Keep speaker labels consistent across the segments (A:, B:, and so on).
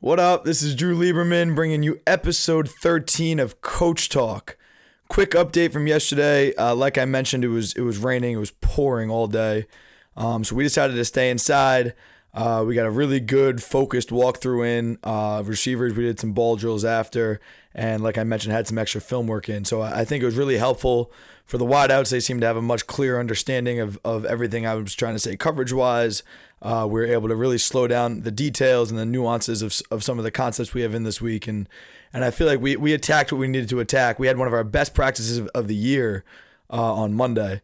A: What up? This is Drew Lieberman bringing you episode 13 of Coach Talk. Quick update from yesterday. Like I mentioned, it was raining. It was pouring all day. So we decided to stay inside. We got a really good focused walkthrough in. Receivers, we did some ball drills after. And like I mentioned, had some extra film work in. So I think it was really helpful for the wideouts. They seemed to have a much clearer understanding of everything I was trying to say coverage-wise. We were able to really slow down the details and the nuances of some of the concepts we have in this week. And I feel like we attacked what we needed to attack. We had one of our best practices of the year on Monday,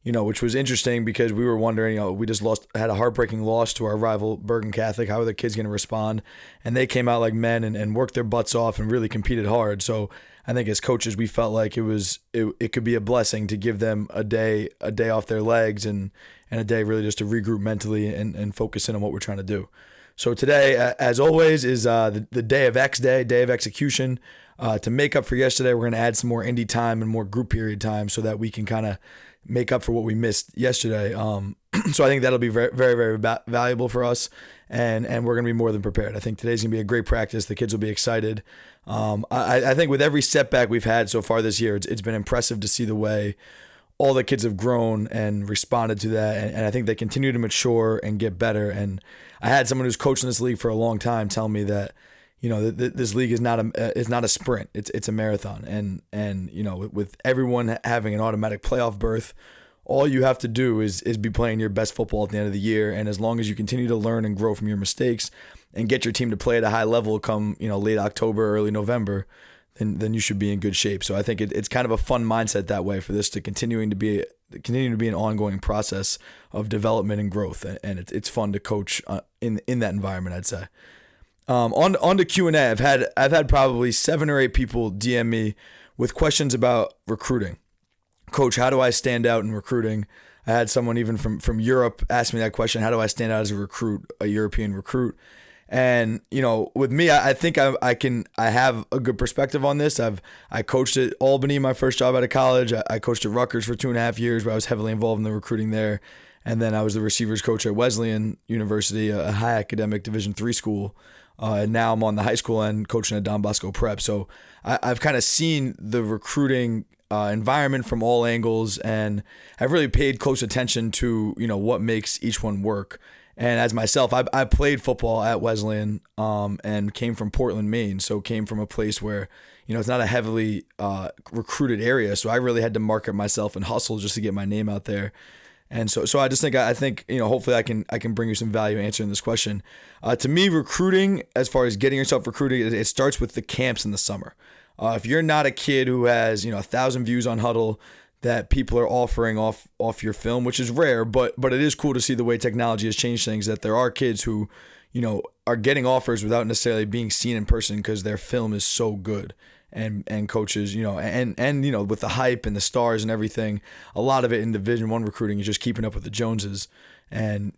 A: which was interesting because we were wondering, we just had a heartbreaking loss to our rival Bergen Catholic. How are the kids going to respond? And they came out like men and worked their butts off and really competed hard. So I think as coaches, we felt like it could be a blessing to give them a day off their legs and a day really just to regroup mentally and focus in on what we're trying to do. So today, as always, is the day of execution. To make up for yesterday, we're going to add some more indie time and more group period time so that we can kind of make up for what we missed yesterday. So I think that'll be very, very, very valuable for us, and we're going to be more than prepared. I think today's going to be a great practice. The kids will be excited. I think with every setback we've had so far this year, it's been impressive to see the way all the kids have grown and responded to that, and I think they continue to mature and get better. And I had someone who's coached in this league for a long time tell me that this league is not a sprint. It's a marathon. And with everyone having an automatic playoff berth, all you have to do is be playing your best football at the end of the year. And as long as you continue to learn and grow from your mistakes and get your team to play at a high level come late October, early November, then you should be in good shape. So I think it's kind of a fun mindset that way for this to continue to be an ongoing process of development and growth. And it's fun to coach in that environment, I'd say. On to Q&A. I've had probably 7 or 8 people DM me with questions about recruiting. Coach, how do I stand out in recruiting? I had someone even from Europe ask me that question. How do I stand out as a European recruit? And with me, I think I have a good perspective on this. I coached at Albany, my first job out of college. I coached at Rutgers for 2.5 years, where I was heavily involved in the recruiting there. And then I was the receivers coach at Wesleyan University, a high academic Division III school. And now I'm on the high school end coaching at Bosco Prep. So I've kind of seen the recruiting environment from all angles, and I've really paid close attention to what makes each one work. And as myself, I played football at Wesleyan and came from Portland, Maine. So came from a place where it's not a heavily recruited area. So I really had to market myself and hustle just to get my name out there. And so I just think hopefully I can bring you some value answering this question. To me, recruiting, as far as getting yourself recruited, it starts with the camps in the summer. If you're not a kid who has 1,000 views on Huddle that people are offering off your film, which is rare, but it is cool to see the way technology has changed things. That there are kids who are getting offers without necessarily being seen in person because their film is so good. And coaches, and with the hype and the stars and everything, a lot of it in Division I recruiting is just keeping up with the Joneses. And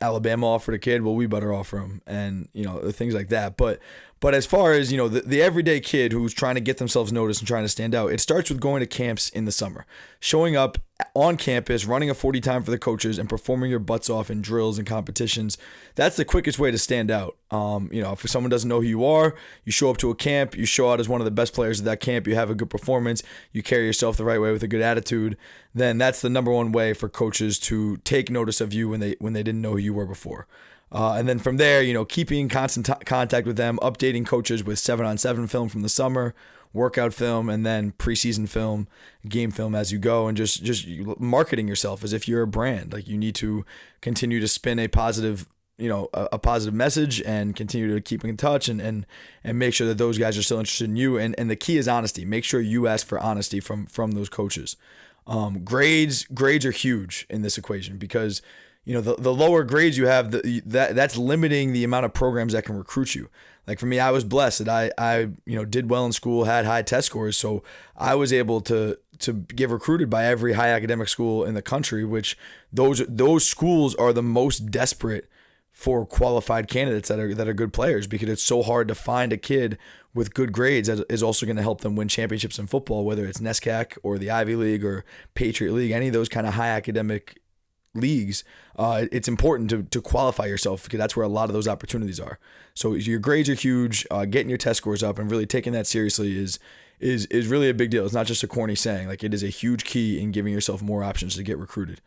A: Alabama offered a kid, well, we better offer him, and things like that. But as far as the everyday kid who's trying to get themselves noticed and trying to stand out, it starts with going to camps in the summer, showing up on campus, running a 40 time for the coaches, and performing your butts off in drills and competitions. That's the quickest way to stand out. If someone doesn't know who you are, you show up to a camp, you show out as one of the best players at that camp, you have a good performance, you carry yourself the right way with a good attitude, then that's the number one way for coaches to take notice of you when they didn't know who you were before. And then from there, keeping in constant contact with them, updating coaches with 7-on-7 film from the summer, workout film, and then preseason film, game film as you go, and just marketing yourself as if you're a brand. Like, you need to continue to spin a positive message and continue to keep in touch and make sure that those guys are still interested in you. And the key is honesty. Make sure you ask for honesty from those coaches. Grades are huge in this equation because the lower grades you have, that's limiting the amount of programs that can recruit you. Like for me, I was blessed that I did well in school, had high test scores, so I was able to get recruited by every high academic school in the country, which those schools are the most desperate for qualified candidates that are good players, because it's so hard to find a kid with good grades that is also going to help them win championships in football, whether it's NESCAC or the Ivy League or Patriot League, any of those kind of high academic leagues, it's important to qualify yourself, because that's where a lot of those opportunities are. So your grades are huge. Getting your test scores up and really taking that seriously is really a big deal. It's not just a corny saying. Like, it is a huge key in giving yourself more options to get recruited.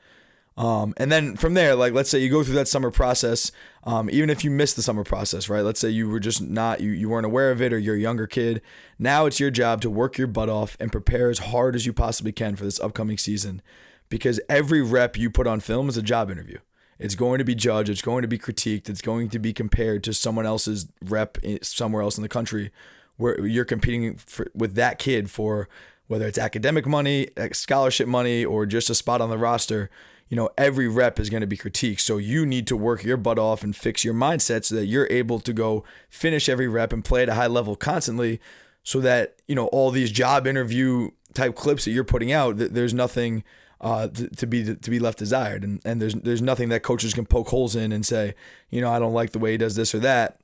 A: And then from there, like, let's say you go through that summer process, even if you missed the summer process, right? Let's say you were just not, you weren't aware of it, or you're a younger kid. Now it's your job to work your butt off and prepare as hard as you possibly can for this upcoming season, because every rep you put on film is a job interview. It's going to be judged. It's going to be critiqued. It's going to be compared to someone else's rep somewhere else in the country, where you're competing with that kid for whether it's academic money, scholarship money, or just a spot on the roster. Every rep is going to be critiqued. So you need to work your butt off and fix your mindset so that you're able to go finish every rep and play at a high level constantly, so that, all these job interview type clips that you're putting out, there's nothing to be left desired. And there's nothing that coaches can poke holes in and say, I don't like the way he does this or that.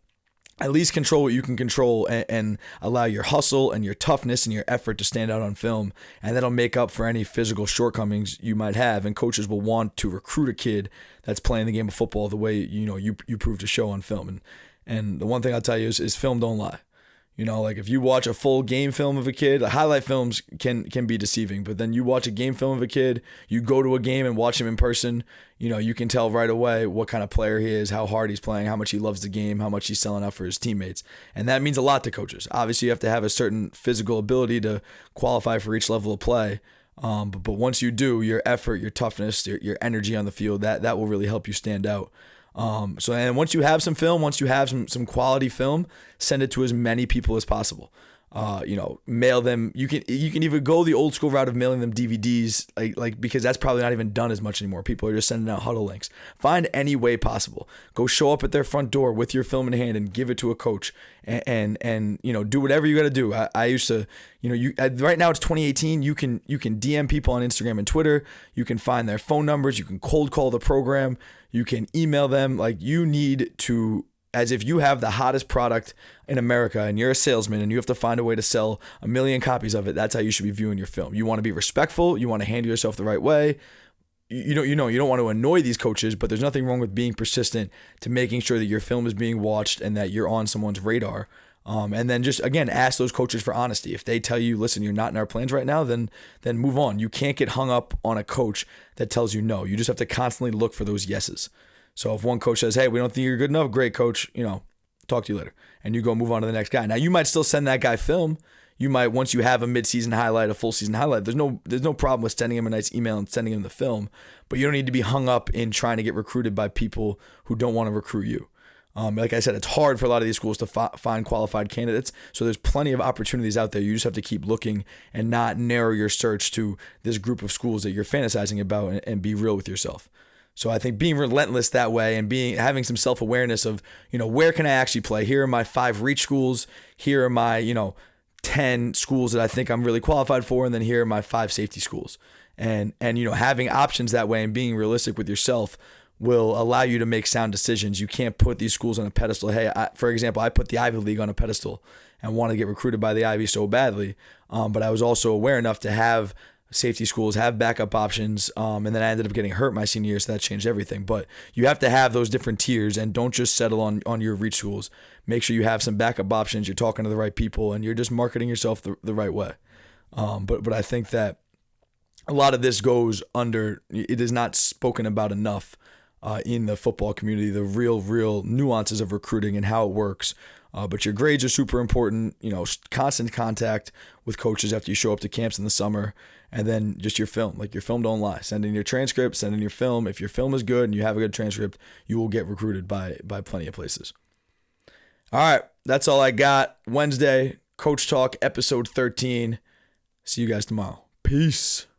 A: At least control what you can control, and allow your hustle and your toughness and your effort to stand out on film, and that'll make up for any physical shortcomings you might have. And coaches will want to recruit a kid that's playing the game of football the way you prove to show on film. And the one thing I'll tell you is film don't lie. Like, if you watch a full game film of a kid, the highlight films can be deceiving, but then you watch a game film of a kid, you go to a game and watch him in person, you can tell right away what kind of player he is, how hard he's playing, how much he loves the game, how much he's selling out for his teammates. And that means a lot to coaches. Obviously, you have to have a certain physical ability to qualify for each level of play. But once you do, your effort, your toughness, your energy on the field, that will really help you stand out. And once you have some film, once you have some quality film, send it to as many people as possible. Mail them. You can even go the old school route of mailing them DVDs, like because that's probably not even done as much anymore. People are just sending out huddle links. Find any way possible. Go show up at their front door with your film in hand and give it to a coach, and do whatever you got to do. I used to, right now it's 2018. You can DM people on Instagram and Twitter. You can find their phone numbers. You can cold call the program. You can email them. Like, you need to, as if you have the hottest product in America and you're a salesman and you have to find a way to sell 1 million copies of it. That's how you should be viewing your film. You want to be respectful. You want to handle yourself the right way. You don't want to annoy these coaches, but there's nothing wrong with being persistent to making sure that your film is being watched and that you're on someone's radar. And then just, again, ask those coaches for honesty. If they tell you, listen, you're not in our plans right now, then move on. You can't get hung up on a coach that tells you no. You just have to constantly look for those yeses. So if one coach says, hey, we don't think you're good enough, great, coach, talk to you later. And you go move on to the next guy. Now, you might still send that guy film. You might, once you have a mid-season highlight, a full season highlight, there's no problem with sending him a nice email and sending him the film, but you don't need to be hung up in trying to get recruited by people who don't want to recruit you. Like I said, it's hard for a lot of these schools to find qualified candidates. So there's plenty of opportunities out there. You just have to keep looking and not narrow your search to this group of schools that you're fantasizing about, and be real with yourself. So I think being relentless that way, and having some self-awareness of, where can I actually play? Here are my 5 reach schools. Here are my, 10 schools that I think I'm really qualified for. And then here are my 5 safety schools. And having options that way and being realistic with yourself will allow you to make sound decisions. You can't put these schools on a pedestal. Hey, for example, I put the Ivy League on a pedestal and want to get recruited by the Ivy so badly. But I was also aware enough to have safety schools, have backup options. And then I ended up getting hurt my senior year, so that changed everything. But you have to have those different tiers, and don't just settle on your reach schools. Make sure you have some backup options. You're talking to the right people, and you're just marketing yourself the right way. But I think that a lot of this goes under, it is not spoken about enough in the football community, the real nuances of recruiting and how it works. But your grades are super important, constant contact with coaches after you show up to camps in the summer, and then just your film. Like, your film don't lie. Send in your transcript, send in your film. If your film is good and you have a good transcript, you will get recruited by plenty of places. All right, that's all I got. Wednesday, Coach Talk, episode 13. See you guys tomorrow. Peace.